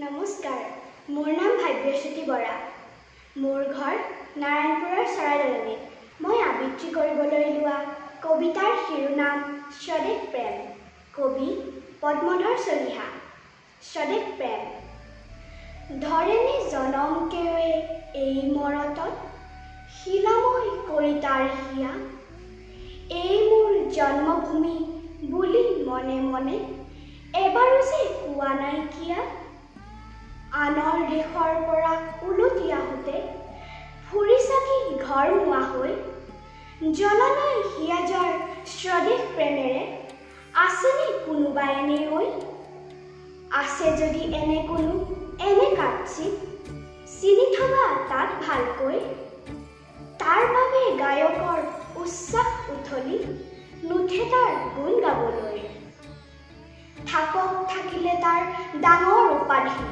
নমস্কাৰ, মোৰ নাম ভাগ্যশ্ৰী বৰা। মোৰ ঘৰ নাৰায়ণপুৰৰ চৰাইদলনিত। মই আবৃত্তি কৰিবলৈ লোৱা কবিতাৰ শিৰোনাম স্বদেশ প্ৰেম। কবি পদ্মধৰ চলিহা। স্বদেশ প্ৰেম। ধৰেণী জনম কেৱে এই মৰতত, শিলাময় কৰি তাৰ হিয়া। এই মোৰ জন্মভূমি বুলি মনে মনে এবাৰো যে কোৱা নাইকিয়া। আনৰ দেশৰ পৰা উলটি আহোঁতে ফুৰি চাকি ঘৰ নোৱা হৈ, জননৈ হিয়াজাৰ স্বদেশ প্ৰেমেৰে আছেনে কোনোবা এনে ঐ? আছে যদি এনে কোনো এনে কাটচিত, চিনি থবা তাত ভালকৈ। তাৰ বাবে গায়কৰ উচ্ছ্বাস উঠলি নুঠে তাৰ গুণ গাবলৈ। থাকক থাকিলে তাৰ ডাঙৰ উপাধি,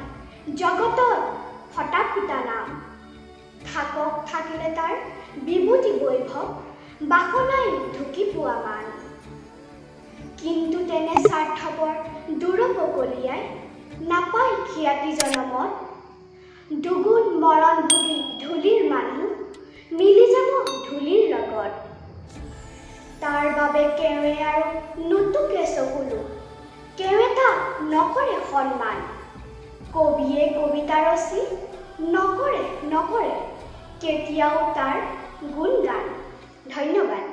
জগতত ফটা ফুটা নাম। থাকক থাকিলে তাৰ বিভূতি বৈভৱ, বাসনাই ঢুকি পোৱা মান। কিন্তু তেনে স্বাৰ্থপৰ দুৰপকলিয়াই নাপায় খ্যাতি জনমত। দুগুণ মৰণ ভুগি ধূলিৰ মানুহ মিলি যাব ধূলিৰ লগত। তাৰ বাবে কেৱে আৰু নুটুকে চকুলো, কেৱে তাক নকৰে সন্মান। কবিয়ে কবিতা ৰচি নকৰে কেতিয়াও তাৰ গুণগান। ধন্যবাদ।